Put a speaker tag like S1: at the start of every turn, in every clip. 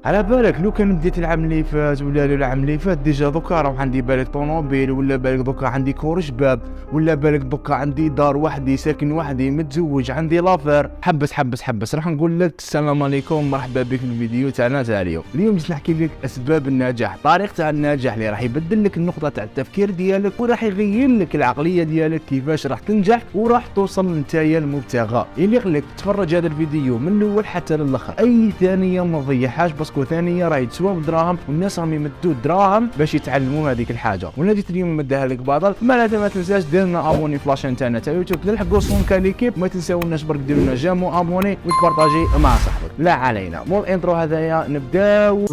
S1: على بالك لو كان بديت العام اللي فات ولا العام اللي فات ديجا دوكا راه عندي بالك طونوبيل، ولا بالك دوكا عندي كور شباب، ولا بالك دوكا عندي دار وحدي ساكن وحدي متزوج عندي لافير. حبس راح نقول لك السلام عليكم، مرحبا بك في الفيديو تاعنا تاع اليوم جيت نحكي لك اسباب النجاح، طريق تاع النجاح اللي راح يبدل لك النقطه تاع التفكير ديالك وراح يغير لك العقليه ديالك كيفاش راح تنجح وراح توصل نتايا المبتغى. يليق لك تفرج هذا الفيديو من الاول حتى للاخر، اي ثانيه ما تضيعهاش باسكو ثانيه راهي تسوى بدراهم والناس راهم يمدوا دراهم باش يتعلموا هذيك الحاجه. وانا جيت اليوم مديها لك بادل، ما تنساش دير لنا ابوني في لاشين تاعنا تاع يوتيوب نلحقوا صونكا ليكيب، ما تنساوناش برك ديروا لنا جيم وابوني وتبارطاجي مع صاحبك. لا علينا مول الانترو هذايا نبداو.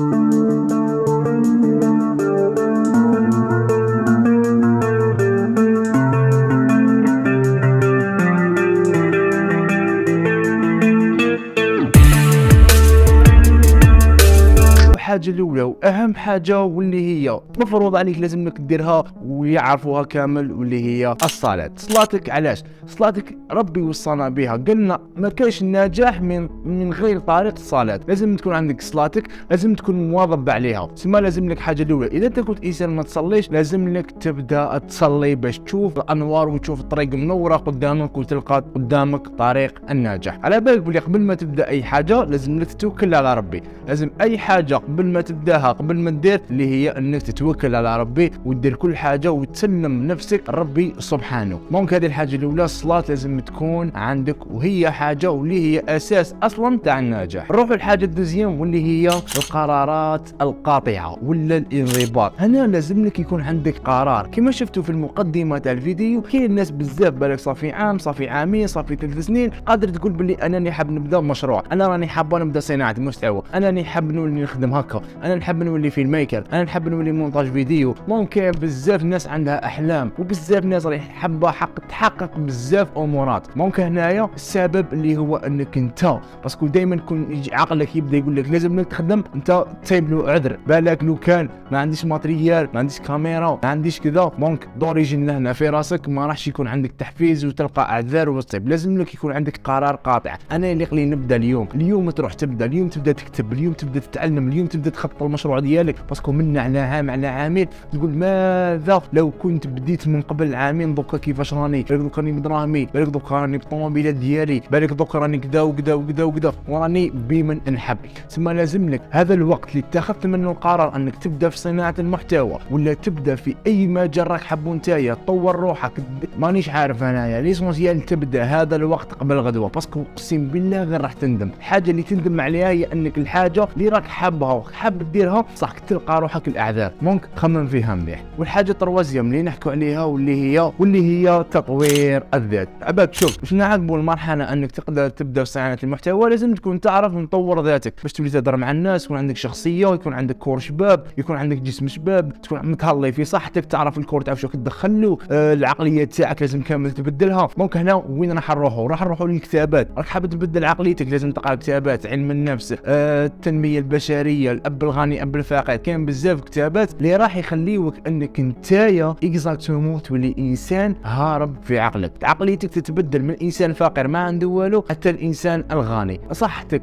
S1: الحاجه الاولى واهم حاجه واللي هي مفروض عليك لازم لك ديرها ويعرفوها كامل، واللي هي الصلاه. صلاتك علاش؟ صلاتك ربي وصانا بها، قلنا ما كاينش النجاح من غير طريق الصلاه. لازم تكون عندك صلاتك، لازم تكون مواظب عليها. تسمى لازم لك حاجه الاولى، اذا انت كنت انسان ما تصليش لازم لك تبدا تصلي باش تشوف الانوار وتشوف الطريق منوره قدامك وتلقى قدامك طريق النجاح. على بالك بلي قبل ما تبدا اي حاجه لازم لك تتوكل على ربي. لازم اي حاجه قبل ما تبداها قبل ما تدير اللي هي انك تتوكل على ربي وتدير كل حاجه وتسلم نفسك ربي سبحانه. ممكن هذه الحاجه الاولى، الصلاه لازم تكون عندك وهي حاجه واللي هي اساس اصلا تاع النجاح. نروحوا للحاجه الدوزيام واللي هي القرارات القاطعه ولا الانضباط. هنا لازم لك يكون عندك قرار. كما شفتوا في المقدمه تاع الفيديو كاين الناس بزاف بالك صافي عام صافي عامين صافي 3 سنين قادر تقول بلي انا حاب نبدا مشروع، انا راني حاب نبدا صناعه محتوى، انا حاب نولي نخدم هكا، انا نحب نولي فيلم ميكر، انا نحب نولي مونتاج فيديو. ممكن بزاف ناس عندها احلام وبزاف ناس راهي حابه تحقق بزاف امورات. ممكن هنايا السبب اللي هو انك انت باسكو دائما يكون عقلك يبدا يقول لك لازم لك تخدم، انت تسيب له عذر. بالك لو كان ما عنديش ماتريال، ما عنديش كاميرا، ما عنديش كذا، ممكن دوريجين لهنا في راسك ما راحش يكون عندك تحفيز وتلقى اعذار وتصيب. لازم لك يكون عندك قرار قاطع. انا اللي قلي نبدا اليوم تروح تبدا اليوم، تبدا تكتب اليوم، تبدا تتعلم اليوم، تبدا تخطط المشروع ديالك. باسكو من على عام على عامين تقول ماذا لو كنت بديت من قبل عامين، دوكا كيفاش راني، بالك دوكا راني بدراهمي، بالك دوكا راني بالطوموبيلات ديالي، بالك دوكا راني كذا وكذا وكذا وكذا وراني بمن نحب. ثم لازم لك هذا الوقت اللي اتخذت منه القرار انك تبدا في صناعه المحتوى ولا تبدا في اي مجال راك حابه نتايا تطور روحك. مانيش عارف انايا ليسونسيال تبدا هذا الوقت قبل غدوه، باسكو اقسم بالله غير راح تندم. الحاجه اللي تندم عليها هي انك الحاجه اللي راك حابها وحاب ديرها صح تلقى روحك الاعذار. ممكن خمم فيها مليح. والحاجه التروازيام اللي نحكوا عليها واللي هي تطوير الذات. عباك شوف باش نعقبوا المرحله انك تقدر تبدا في صناعه المحتوى لازم تكون تعرف نطور ذاتك باش تولي تهضر مع الناس، يكون عندك شخصيه، يكون عندك كور شباب، يكون عندك جسم شباب، تكون متهلي في صحتك، تعرف الكور تعرف شو تدخل له. العقليه تاعك لازم كامل تبدلها. ممكن هنا وين راح نروحوا للكتابات. راك حاب تبدل عقليتك لازم تقرا كتابات علم النفس، التنميه البشريه، الاب الغني اب الفقير. كاين بزاف كتابات اللي راح يخليوك انك نتايا اكزاكتومون تولي انسان هارب في عقلك. عقليتك تتبدل من انسان فقير ما عنده والو حتى الانسان الغني. صحتك،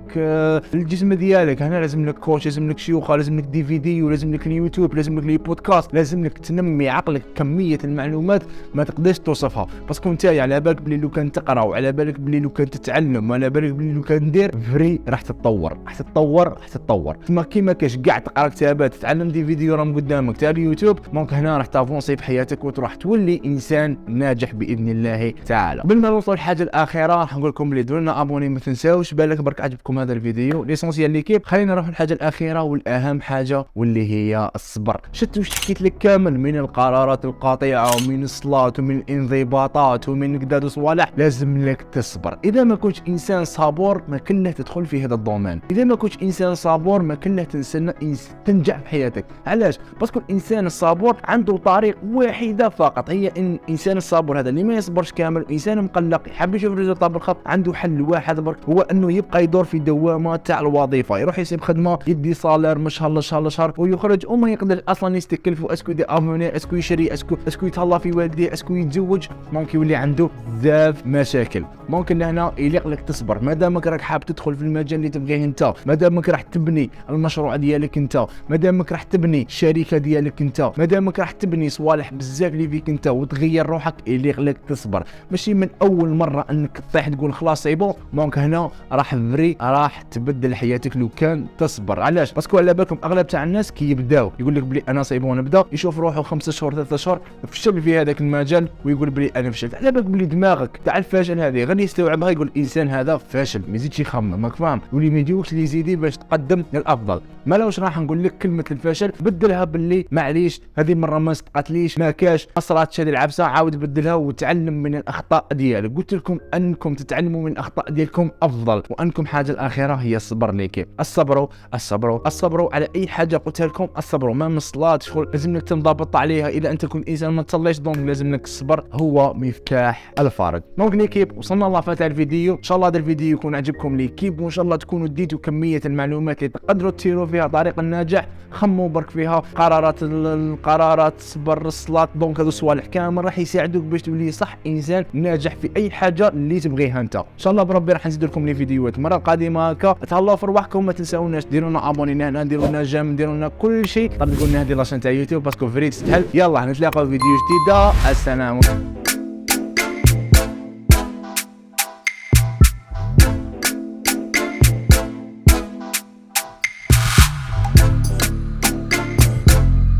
S1: الجسم ديالك، هنا لازم لك كوتش، لازم لك شيوخه، لازم لك دي فيديو، لازم لك اليوتيوب، لازم لك البودكاست، لازم لك تنمي عقلك. كميه المعلومات ما تقدرش توصفها. باسكو نتايا على بالك بلي لو كان تقرا وعلى بالك بلي لو كان تتعلم وعلى بالك بلي لو كان دير فري راح تتطور. ثم كيما كاش كاع تقرا كتابات تتعلم دي فيديو راهم قدامك تاع اليوتيوب، ممكن هنا راح تافونسي في حياتك وتروح تولي انسان ناجح باذن الله تعالى. قبل ما نوصل للحاجه الاخيره راح نقول لكم بلي ديروا لنا ابوني ما تنساوش. بالك برك عجبكم هذا الفيديو ليسونسيال ليكيب. خلينا نروح للحاجه الاخيره والاهم حاجه واللي هي الصبر. شفت واش حكيت لك كامل من القرارات القاطعه ومن الصلاه ومن الانضباطات ومن كذا صوالح. لازم لك تصبر. اذا ما كنتش انسان صبور ما كنا تدخل في هذا الدومين. اذا ما كنتش انسان صبور ما كنا تنجح في حياتك. علاش؟ باسكو الانسان الصبور عنده طريق واحده فقط، هي ان الانسان الصبور هذا اللي ما يصبرش كامل، انسان مقلق يحب يشوف ريزلت بالخط، عنده حل واحد برك هو انه يبقى يدور في دوامه تاع الوظيفه، يروح يسيب خدمه يدي صالير من شهر لشهر ويخرج وما يقدر اصلا يستكلف. اسكو يدير افوني، اسكو يشري، اسكو يتهلا في والديه، اسكو يتزوج. ممكن يولي عنده بزاف مشاكل. ممكن لهنا يليق لك تصبر. مادامك راك حاب تدخل في المجال اللي تبغيه انت، مادامك راح تبني المشروع مشروع ديالك انت، مادامك راح تبني شركه ديالك انت، مادامك راح تبني صوالح بزاف اللي فيك انت وتغير روحك، اللي خلاك تصبر. ماشي من اول مره انك تطيح تقول خلاص سيبون دونك هنا راح فري راح تبدل حياتك لو كان تصبر. علاش؟ باسكو على بالكم اغلب تاع الناس كي يبداو يقول لك بلي انا سيبون نبدا، يشوف روحه 5 شهور 3 شهور فشل في هذاك المجال ويقول بلي انا فشلت. على بالك بلي دماغك تاع الفشل هذه غادي يستوعبها، يقول الانسان هذا فاشل، ما يزيدش يخمم، راك فاهم؟ واللي ما يديوش اللي يزيدي باش تقدم للافضل. ما لوش راح نقول لك كلمه الفشل بدلها باللي معليش هذه مره ما صدقتليش، ما كاش، ما صراتش هذه العبسه، عاود بدلها وتعلم من الاخطاء ديالك. قلت لكم انكم تتعلموا من الاخطاء ديالكم افضل. وانكم حاجه الاخيره هي الصبر ليكي. الصبروا على اي حاجه قلتها لكم، الصبروا. ما من صلاه شغل لازم لك تنضبط عليها. اذا انت كنت انسان ما تصليش دونك لازم لك الصبر، هو مفتاح الفرج. دونك ليكيب وصلنا لفات الفيديو. ان شاء الله هذا الفيديو يكون عجبكم ليكيب، وان شاء الله تكونوا ديتوا كميه المعلومات اللي تقدروا تسيروا فيها طريق النجاح. خموا برك فيها القرارات الصبر الصلاه، دونك هذو صوالح كامل راح يساعدوك باش تولي صح انسان ناجح في اي حاجه اللي تبغيها انت. ان شاء الله بربي راح نزيد لكم لي فيديوهات مره قادمه هكا. تهلاو في رواحكم، ما تنساوناش ديروا لنا ابوني هنا، ديروا لنا جيم، ديروا لنا كل شيء. طردوا لنا هذه لاشين تاع يوتيوب باسكو فري تستاهل. يلا نتلاقاو في فيديو جديده. السلام.